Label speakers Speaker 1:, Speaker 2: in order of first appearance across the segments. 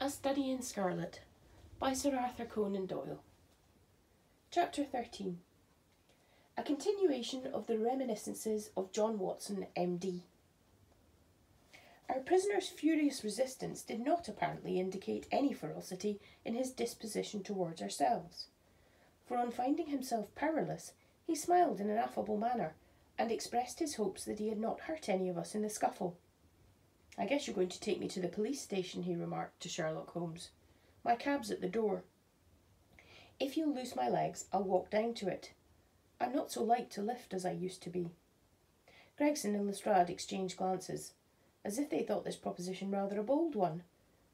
Speaker 1: A Study in Scarlet by Sir Arthur Conan Doyle. Chapter 13. A continuation of the reminiscences of John Watson, M.D. Our prisoner's furious resistance did not apparently indicate any ferocity in his disposition towards ourselves, for on finding himself powerless, he smiled in an affable manner, and expressed his hopes that he had not hurt any of us in the scuffle. "I guess you're going to take me to the police station," he remarked to Sherlock Holmes. "My cab's at the door." "If you'll loose my legs, I'll walk down to it. I'm not so light to lift as I used to be." Gregson and Lestrade exchanged glances, as if they thought this proposition rather a bold one,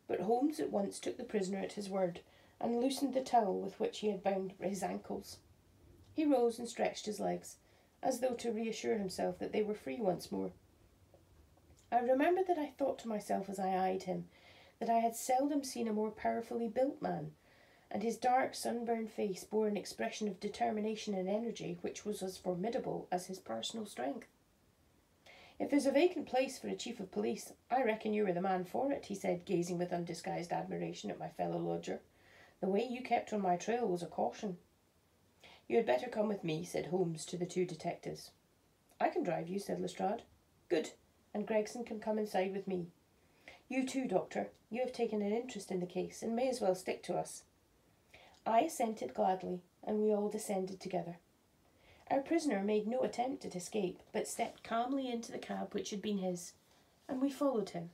Speaker 1: but Holmes at once took the prisoner at his word, and loosened the towel with which he had bound his ankles. He rose and stretched his legs, as though to reassure himself that they were free once more. I remember that I thought to myself as I eyed him that I had seldom seen a more powerfully built man, and his dark sunburned face bore an expression of determination and energy which was as formidable as his personal strength. "If there's a vacant place for a chief of police, I reckon you were the man for it," he said, gazing with undisguised admiration at my fellow lodger. "The way you kept on my trail was a caution." "You had better come with me," said Holmes to the two detectives. "I can drive you," said Lestrade. "Good. And Gregson can come inside with me. You too, Doctor. You have taken an interest in the case, and may as well stick to us." I assented gladly, and we all descended together. Our prisoner made no attempt at escape, but stepped calmly into the cab which had been his, and we followed him.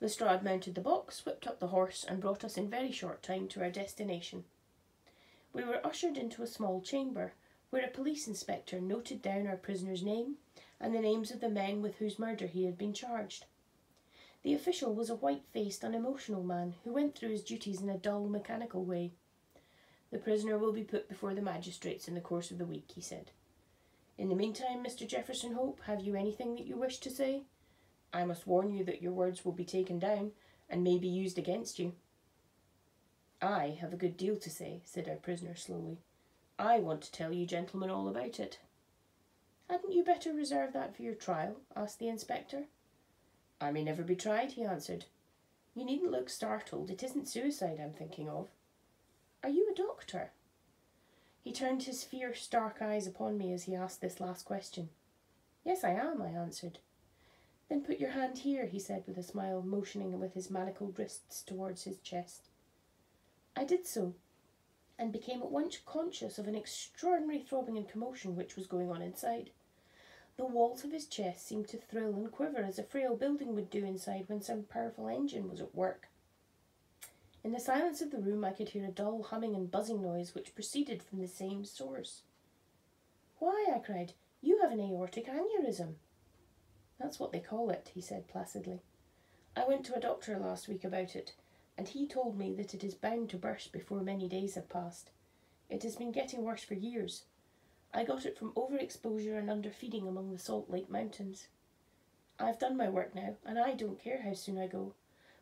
Speaker 1: Lestrade mounted the box, whipped up the horse, and brought us in very short time to our destination. We were ushered into a small chamber, where a police inspector noted down our prisoner's name, and the names of the men with whose murder he had been charged. The official was a white-faced, unemotional man, who went through his duties in a dull, mechanical way. "The prisoner will be put before the magistrates in the course of the week," he said. "In the meantime, Mr. Jefferson Hope, have you anything that you wish to say? I must warn you that your words will be taken down, and may be used against you." "I have a good deal to say," said our prisoner slowly. "I want to tell you gentlemen all about it." "Hadn't you better reserve that for your trial?" asked the inspector. "I may never be tried," he answered. "You needn't look startled. It isn't suicide I'm thinking of." "Are you a doctor?" He turned his fierce dark eyes upon me as he asked this last question. "Yes, I am," I answered. "Then put your hand here," he said with a smile, motioning with his manacled wrists towards his chest. I did so, and became at once conscious of an extraordinary throbbing and commotion which was going on inside. The walls of his chest seemed to thrill and quiver as a frail building would do inside when some powerful engine was at work. In the silence of the room I could hear a dull humming and buzzing noise which proceeded from the same source. "Why," I cried, "you have an aortic aneurysm." "That's what they call it," he said placidly. "I went to a doctor last week about it, and he told me that it is bound to burst before many days have passed. It has been getting worse for years. I got it from overexposure and underfeeding among the Salt Lake Mountains. I've done my work now, and I don't care how soon I go,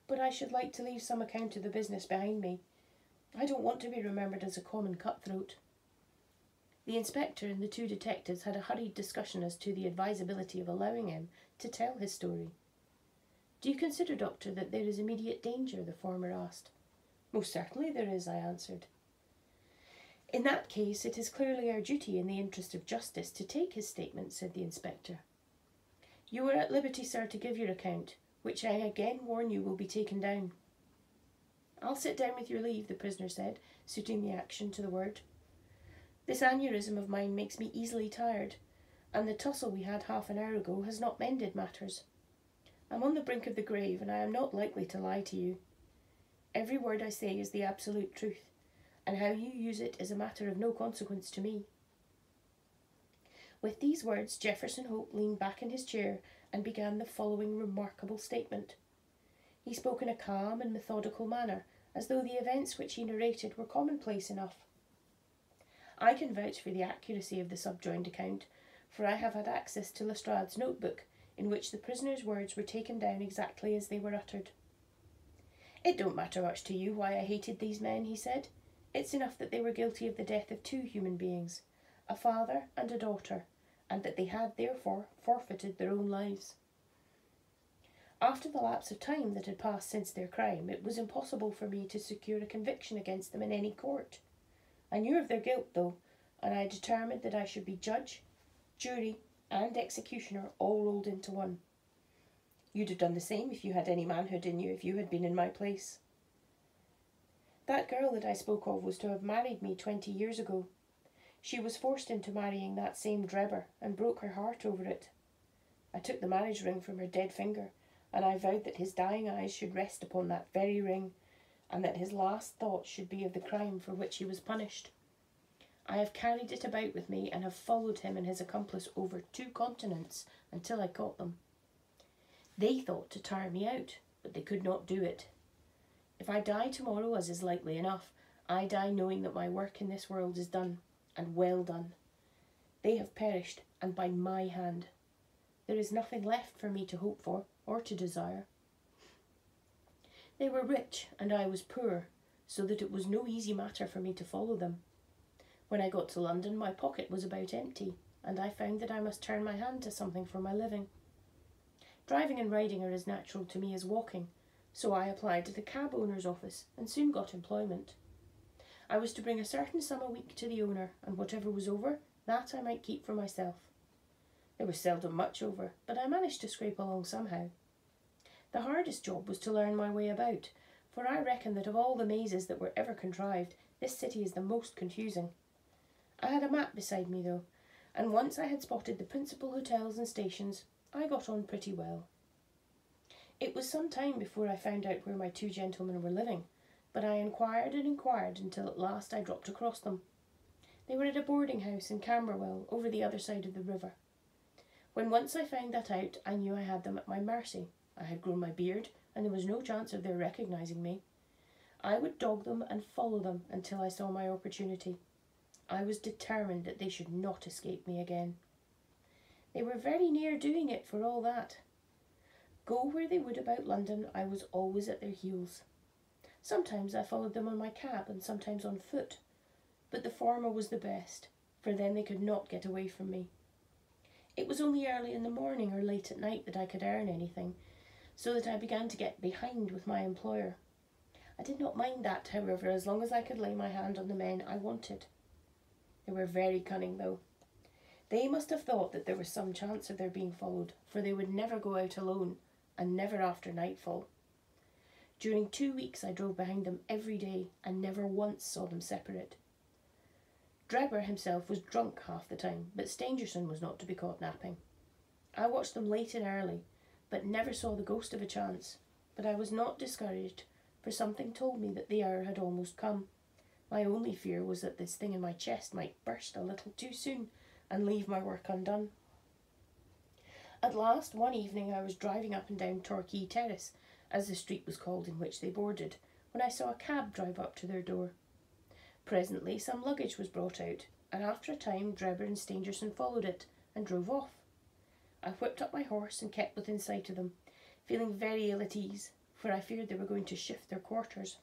Speaker 1: but I should like to leave some account of the business behind me. I don't want to be remembered as a common cutthroat." The inspector and the two detectives had a hurried discussion as to the advisability of allowing him to tell his story. "Do you consider, Doctor, that there is immediate danger?" the former asked. "Most certainly there is," I answered. "In that case, it is clearly our duty in the interest of justice to take his statement," said the inspector. "You are at liberty, sir, to give your account, which I again warn you will be taken down." "I'll sit down with your leave," the prisoner said, suiting the action to the word. "This aneurysm of mine makes me easily tired, and the tussle we had half an hour ago has not mended matters. I'm on the brink of the grave, and I am not likely to lie to you. Every word I say is the absolute truth, and how you use it is a matter of no consequence to me." With these words, Jefferson Hope leaned back in his chair and began the following remarkable statement. He spoke in a calm and methodical manner, as though the events which he narrated were commonplace enough. I can vouch for the accuracy of the subjoined account, for I have had access to Lestrade's notebook, in which the prisoner's words were taken down exactly as they were uttered. "It don't matter much to you why I hated these men," he said. "It's enough that they were guilty of the death of two human beings, a father and a daughter, and that they had, therefore, forfeited their own lives. After the lapse of time that had passed since their crime, it was impossible for me to secure a conviction against them in any court. I knew of their guilt, though, and I determined that I should be judge, jury, and executioner all rolled into one. You'd have done the same if you had any manhood in you, if you had been in my place. That girl that I spoke of was to have married me 20 years ago. She was forced into marrying that same Drebber and broke her heart over it. I took the marriage ring from her dead finger, and I vowed that his dying eyes should rest upon that very ring, and that his last thoughts should be of the crime for which he was punished. I have carried it about with me and have followed him and his accomplice over 2 continents until I caught them. They thought to tire me out, but they could not do it. If I die tomorrow, as is likely enough, I die knowing that my work in this world is done, and well done. They have perished, and by my hand. There is nothing left for me to hope for, or to desire. They were rich, and I was poor, so that it was no easy matter for me to follow them. When I got to London, my pocket was about empty, and I found that I must turn my hand to something for my living. Driving and riding are as natural to me as walking, so I applied to the cab owner's office and soon got employment. I was to bring a certain sum a week to the owner, and whatever was over, that I might keep for myself. There was seldom much over, but I managed to scrape along somehow. The hardest job was to learn my way about, for I reckon that of all the mazes that were ever contrived, this city is the most confusing. I had a map beside me, though, and once I had spotted the principal hotels and stations, I got on pretty well. It was some time before I found out where my 2 gentlemen were living, but I inquired and inquired until at last I dropped across them. They were at a boarding house in Camberwell, over the other side of the river. When once I found that out, I knew I had them at my mercy. I had grown my beard, and there was no chance of their recognising me. I would dog them and follow them until I saw my opportunity. I was determined that they should not escape me again. They were very near doing it for all that. Go where they would about London, I was always at their heels. Sometimes I followed them on my cab and sometimes on foot, but the former was the best, for then they could not get away from me. It was only early in the morning or late at night that I could earn anything, so that I began to get behind with my employer. I did not mind that, however, as long as I could lay my hand on the men I wanted. They were very cunning, though. They must have thought that there was some chance of their being followed, for they would never go out alone, and never after nightfall. During 2 weeks I drove behind them every day, and never once saw them separate. Drebber himself was drunk half the time, but Stangerson was not to be caught napping. I watched them late and early, but never saw the ghost of a chance. But I was not discouraged, for something told me that the hour had almost come. My only fear was that this thing in my chest might burst a little too soon, and leave my work undone. At last, one evening I was driving up and down Torquay Terrace, as the street was called in which they boarded, when I saw a cab drive up to their door. Presently some luggage was brought out, and after a time Drebber and Stangerson followed it, and drove off. I whipped up my horse and kept within sight of them, feeling very ill at ease, for I feared they were going to shift their quarters.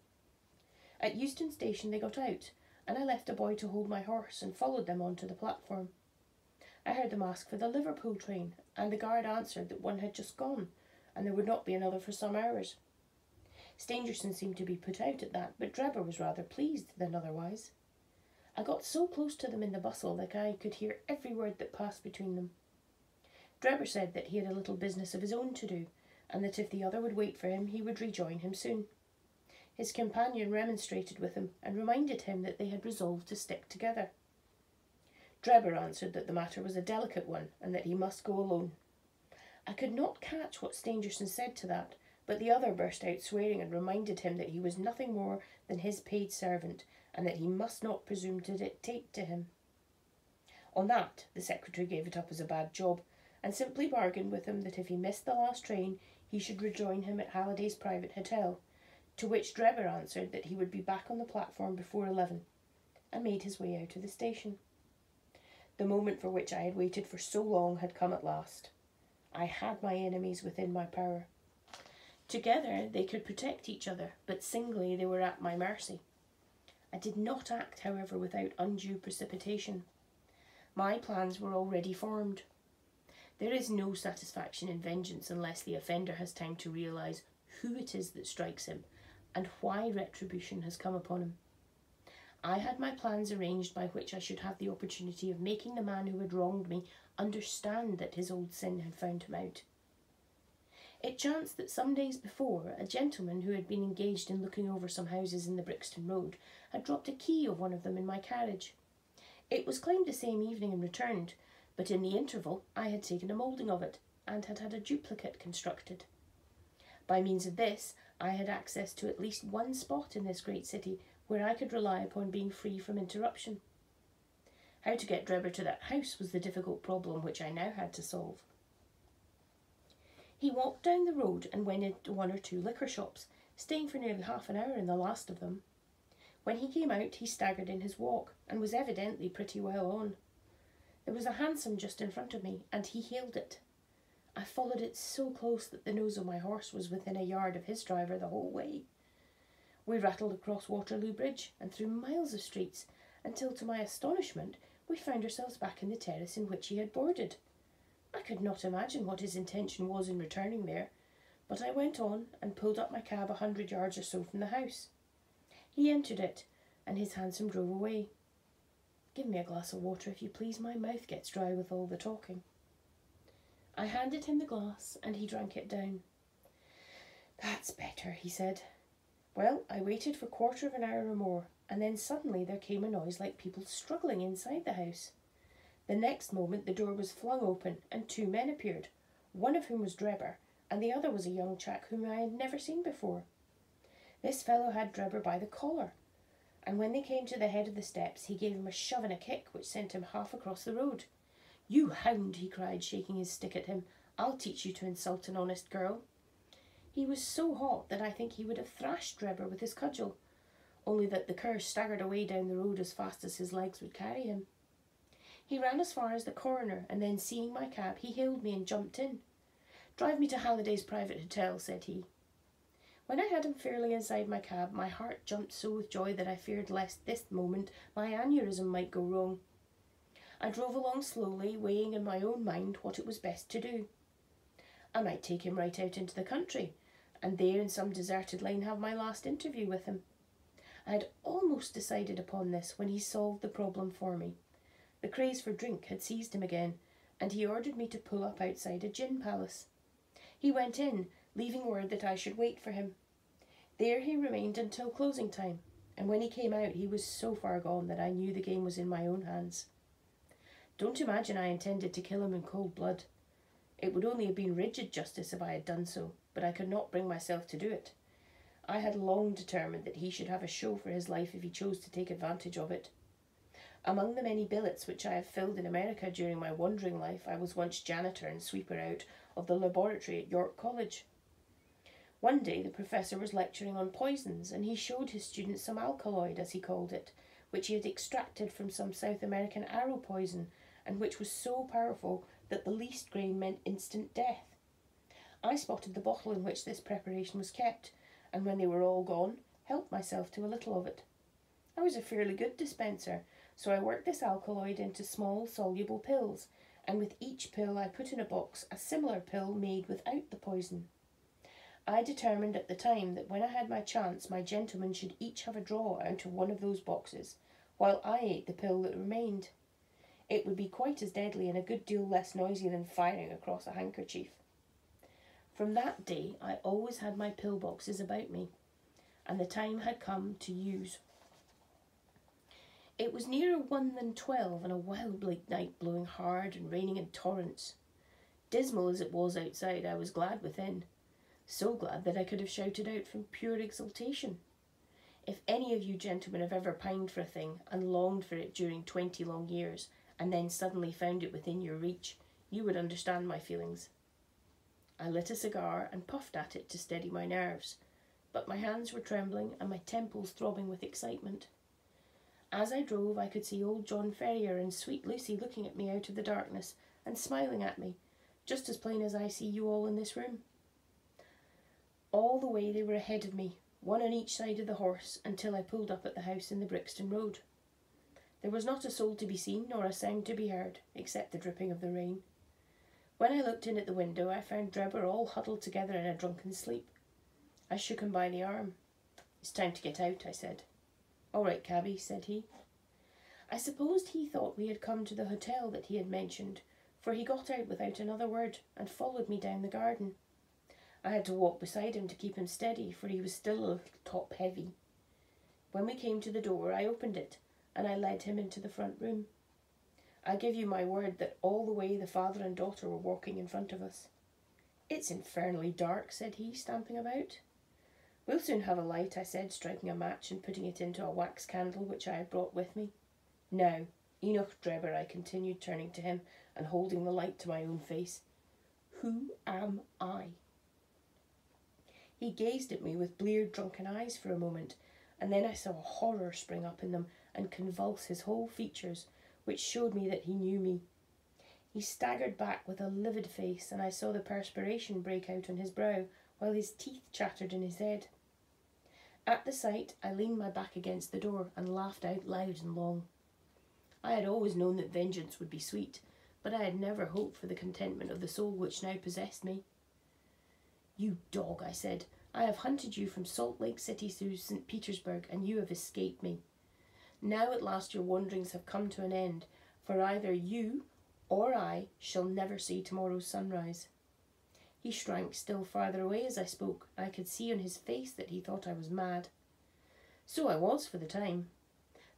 Speaker 1: At Euston Station they got out, and I left a boy to hold my horse and followed them on to the platform. I heard them ask for the Liverpool train, and the guard answered that one had just gone, and there would not be another for some hours. Stangerson seemed to be put out at that, but Drebber was rather pleased than otherwise. I got so close to them in the bustle that I could hear every word that passed between them. Drebber said that he had a little business of his own to do, and that if the other would wait for him, he would rejoin him soon. His companion remonstrated with him, and reminded him that they had resolved to stick together. Drebber answered that the matter was a delicate one, and that he must go alone. I could not catch what Stangerson said to that, but the other burst out swearing and reminded him that he was nothing more than his paid servant, and that he must not presume to dictate to him. On that, the secretary gave it up as a bad job, and simply bargained with him that if he missed the last train, he should rejoin him at Halliday's private hotel, to which Drebber answered that he would be back on the platform before 11, and made his way out of the station. The moment for which I had waited for so long had come at last. I had my enemies within my power. Together they could protect each other, but singly they were at my mercy. I did not act, however, without undue precipitation. My plans were already formed. There is no satisfaction in vengeance unless the offender has time to realise who it is that strikes him and why retribution has come upon him. I had my plans arranged by which I should have the opportunity of making the man who had wronged me understand that his old sin had found him out. It chanced that some days before, a gentleman who had been engaged in looking over some houses in the Brixton Road had dropped a key of one of them in my carriage. It was claimed the same evening and returned, but in the interval I had taken a moulding of it, and had had a duplicate constructed. By means of this, I had access to at least one spot in this great city where I could rely upon being free from interruption. How to get Drebber to that house was the difficult problem which I now had to solve. He walked down the road and went into one or two liquor shops, staying for nearly half an hour in the last of them. When he came out, he staggered in his walk, and was evidently pretty well on. There was a hansom just in front of me, and he hailed it. I followed it so close that the nose of my horse was within a yard of his driver the whole way. We rattled across Waterloo Bridge, and through miles of streets, until, to my astonishment, we found ourselves back in the terrace in which he had boarded. I could not imagine what his intention was in returning there, but I went on and pulled up my cab 100 yards or so from the house. He entered it, and his hansom drove away. "Give me a glass of water, if you please. My mouth gets dry with all the talking." I handed him the glass, and he drank it down. "That's better," he said. Well, I waited for a quarter of an hour or more, and then suddenly there came a noise like people struggling inside the house. The next moment the door was flung open, and two men appeared, one of whom was Drebber, and the other was a young chap whom I had never seen before. This fellow had Drebber by the collar, and when they came to the head of the steps, he gave him a shove and a kick which sent him half across the road. "You hound," he cried, shaking his stick at him. "I'll teach you to insult an honest girl." He was so hot that I think he would have thrashed Drebber with his cudgel, only that the cur staggered away down the road as fast as his legs would carry him. He ran as far as the corner, and then, seeing my cab, he hailed me and jumped in. "Drive me to Halliday's private hotel," said he. When I had him fairly inside my cab, my heart jumped so with joy that I feared lest this moment my aneurysm might go wrong. I drove along slowly, weighing in my own mind what it was best to do. I might take him right out into the country, and there in some deserted lane have my last interview with him. I had almost decided upon this when he solved the problem for me. The craze for drink had seized him again, and he ordered me to pull up outside a gin palace. He went in, leaving word that I should wait for him. There he remained until closing time, and when he came out he was so far gone that I knew the game was in my own hands. Don't imagine I intended to kill him in cold blood. It would only have been rigid justice if I had done so, but I could not bring myself to do it. I had long determined that he should have a show for his life if he chose to take advantage of it. Among the many billets which I have filled in America during my wandering life, I was once janitor and sweeper out of the laboratory at York College. One day the professor was lecturing on poisons, and he showed his students some alkaloid, as he called it, which he had extracted from some South American arrow poison, and which was so powerful that the least grain meant instant death. I spotted the bottle in which this preparation was kept, and when they were all gone, helped myself to a little of it. I was a fairly good dispenser, so I worked this alkaloid into small soluble pills, and with each pill I put in a box a similar pill made without the poison. I determined at the time that when I had my chance, my gentlemen should each have a draw out of one of those boxes, while I ate the pill that remained. It would be quite as deadly and a good deal less noisy than firing across a handkerchief. From that day I always had my pill boxes about me, and the time had come to use. It was nearer 1 than 12, and a wild bleak night, blowing hard and raining in torrents. Dismal as it was outside, I was glad within, so glad that I could have shouted out from pure exultation. If any of you gentlemen have ever pined for a thing and longed for it during 20 long years, and then suddenly found it within your reach, you would understand my feelings. I lit a cigar and puffed at it to steady my nerves, but my hands were trembling and my temples throbbing with excitement. As I drove, I could see old John Ferrier and sweet Lucy looking at me out of the darkness and smiling at me, just as plain as I see you all in this room. All the way they were ahead of me, one on each side of the horse, until I pulled up at the house in the Brixton Road. There was not a soul to be seen, nor a sound to be heard, except the dripping of the rain. When I looked in at the window, I found Drebber all huddled together in a drunken sleep. I shook him by the arm. "It's time to get out," I said. "All right, cabby," said he. I supposed he thought we had come to the hotel that he had mentioned, for he got out without another word and followed me down the garden. I had to walk beside him to keep him steady, for he was still a little top-heavy. When we came to the door, I opened it, and I led him into the front room. I give you my word that all the way the father and daughter were walking in front of us. "It's infernally dark," said he, stamping about. "We'll soon have a light," I said, striking a match and putting it into a wax candle which I had brought with me. "Now, Enoch Drebber," I continued, turning to him and holding the light to my own face, "who am I?" He gazed at me with bleared, drunken eyes for a moment, and then I saw a horror spring up in them and convulse his whole features, which showed me that he knew me. He staggered back with a livid face, and I saw the perspiration break out on his brow, while his teeth chattered in his head. At the sight, I leaned my back against the door and laughed out loud and long. I had always known that vengeance would be sweet, but I had never hoped for the contentment of the soul which now possessed me. "You dog," I said, "I have hunted you from Salt Lake City through St. Petersburg, and you have escaped me. Now at last your wanderings have come to an end, for either you or I shall never see tomorrow's sunrise." He shrank still farther away as I spoke, and I could see on his face that he thought I was mad. So I was for the time.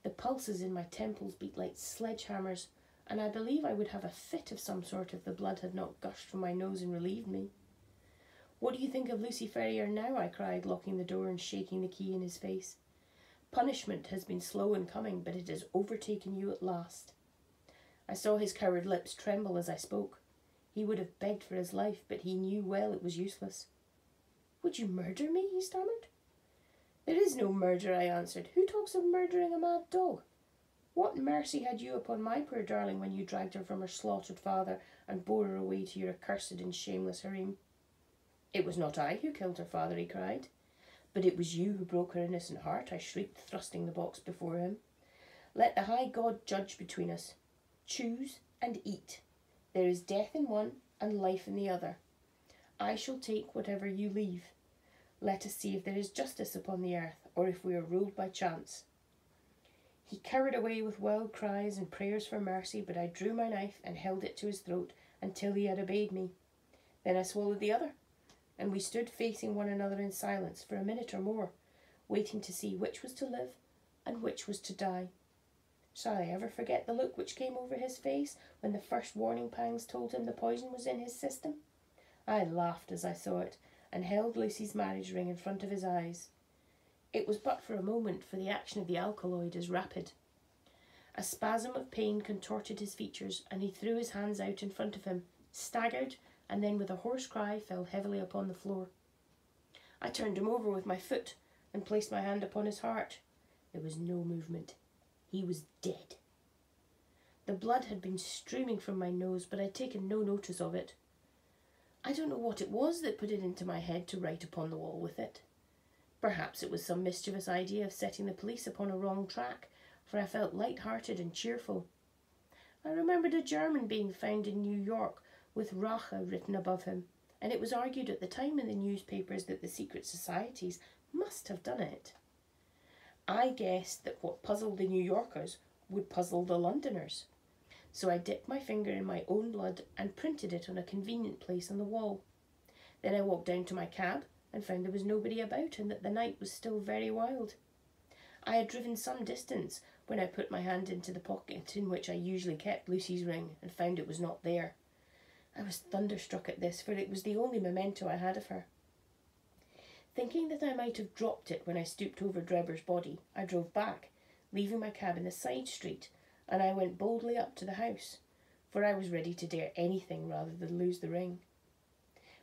Speaker 1: The pulses in my temples beat like sledgehammers, and I believe I would have a fit of some sort if the blood had not gushed from my nose and relieved me. "What do you think of Lucy Ferrier now?" I cried, locking the door and shaking the key in his face. "Punishment has been slow in coming, but it has overtaken you at last." I saw his coward lips tremble as I spoke. He would have begged for his life, but he knew well it was useless. "Would you murder me?" he stammered. "There is no murder," I answered. "Who talks of murdering a mad dog? What mercy had you upon my poor darling when you dragged her from her slaughtered father and bore her away to your accursed and shameless harem?" "It was not I who killed her father," he cried. "But it was you who broke her innocent heart," I shrieked, thrusting the box before him. "Let the high God judge between us. Choose and eat. There is death in one and life in the other. I shall take whatever you leave. Let us see if there is justice upon the earth, or if we are ruled by chance." He cowered away with wild cries and prayers for mercy, but I drew my knife and held it to his throat until he had obeyed me. Then I swallowed the other, and we stood facing one another in silence for a minute or more, waiting to see which was to live and which was to die. Shall I ever forget the look which came over his face when the first warning pangs told him the poison was in his system? I laughed as I saw it, and held Lucy's marriage ring in front of his eyes. It was but for a moment, for the action of the alkaloid is rapid. A spasm of pain contorted his features, and he threw his hands out in front of him, staggered, and then with a hoarse cry fell heavily upon the floor. I turned him over with my foot and placed my hand upon his heart. There was no movement. He was dead. The blood had been streaming from my nose, but I had taken no notice of it. I don't know what it was that put it into my head to write upon the wall with it. Perhaps it was some mischievous idea of setting the police upon a wrong track, for I felt light-hearted and cheerful. I remembered a German being found in New York with Rache written above him, and it was argued at the time in the newspapers that the secret societies must have done it. I guessed that what puzzled the New Yorkers would puzzle the Londoners, so I dipped my finger in my own blood and printed it on a convenient place on the wall. Then I walked down to my cab and found there was nobody about and that the night was still very wild. I had driven some distance when I put my hand into the pocket in which I usually kept Lucy's ring and found it was not there. I was thunderstruck at this, for it was the only memento I had of her. Thinking that I might have dropped it when I stooped over Drebber's body, I drove back, leaving my cab in a side street, and I went boldly up to the house, for I was ready to dare anything rather than lose the ring.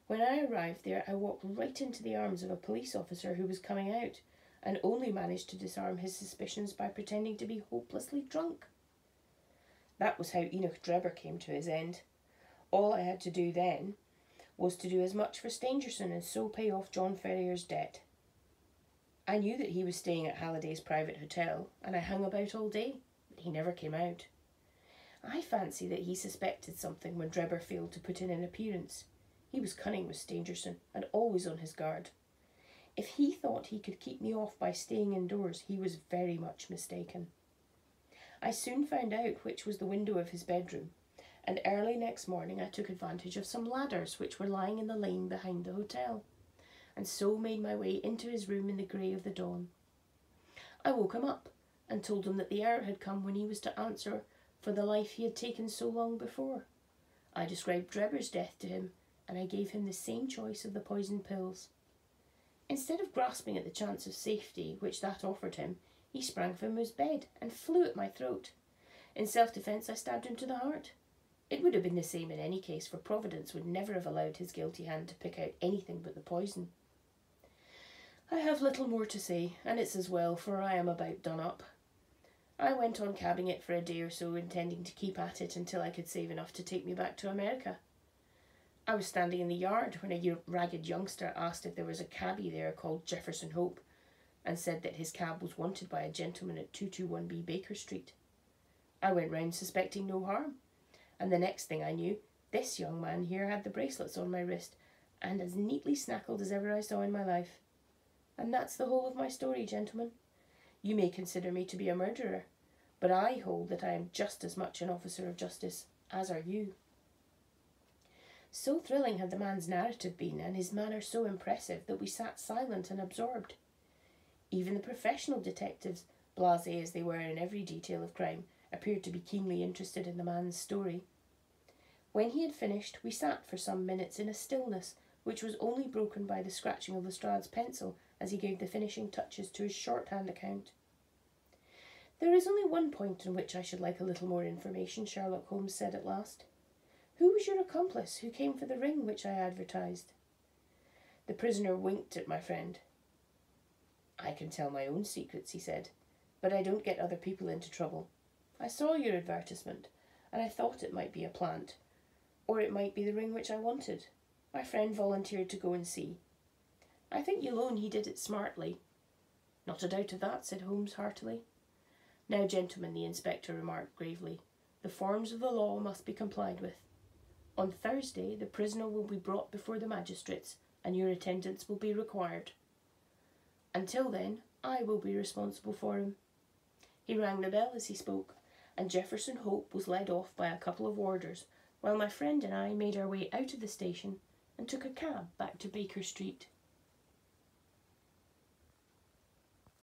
Speaker 1: When I arrived there, I walked right into the arms of a police officer who was coming out, and only managed to disarm his suspicions by pretending to be hopelessly drunk. That was how Enoch Drebber came to his end. All I had to do then was to do as much for Stangerson and so pay off John Ferrier's debt. I knew that he was staying at Halliday's private hotel, and I hung about all day, but he never came out. I fancy that he suspected something when Drebber failed to put in an appearance. He was cunning with Stangerson, and always on his guard. If he thought he could keep me off by staying indoors, he was very much mistaken. I soon found out which was the window of his bedroom, and early next morning I took advantage of some ladders which were lying in the lane behind the hotel, and so made my way into his room in the grey of the dawn. I woke him up, and told him that the hour had come when he was to answer for the life he had taken so long before. I described Drebber's death to him, and I gave him the same choice of the poisoned pills. Instead of grasping at the chance of safety which that offered him, he sprang from his bed and flew at my throat. In self-defence I stabbed him to the heart. It would have been the same in any case, for Providence would never have allowed his guilty hand to pick out anything but the poison. I have little more to say, and it's as well, for I am about done up. I went on cabbing it for a day or so, intending to keep at it until I could save enough to take me back to America. I was standing in the yard when a ragged youngster asked if there was a cabby there called Jefferson Hope, and said that his cab was wanted by a gentleman at 221B Baker Street. I went round suspecting no harm, and the next thing I knew, this young man here had the bracelets on my wrist, and as neatly snackled as ever I saw in my life. And that's the whole of my story, gentlemen. You may consider me to be a murderer, but I hold that I am just as much an officer of justice as are you. So thrilling had the man's narrative been, and his manner so impressive, that we sat silent and absorbed. Even the professional detectives, blasé as they were in every detail of crime, appeared to be keenly interested in the man's story. When he had finished, we sat for some minutes in a stillness which was only broken by the scratching of Lestrade's pencil as he gave the finishing touches to his shorthand account. "There is only one point on which I should like a little more information," Sherlock Holmes said at last. "Who was your accomplice who came for the ring which I advertised?" The prisoner winked at my friend. "I can tell my own secrets," he said, "but I don't get other people into trouble. I saw your advertisement, and I thought it might be a plant, or it might be the ring which I wanted. My friend volunteered to go and see. I think you'll own he did it smartly." "Not a doubt of that," said Holmes heartily. "Now, gentlemen," the inspector remarked gravely, "the forms of the law must be complied with. On Thursday the prisoner will be brought before the magistrates, and your attendance will be required. Until then, I will be responsible for him." He rang the bell as he spoke, and Jefferson Hope was led off by a couple of warders, while my friend and I made our way out of the station and took a cab back to Baker Street.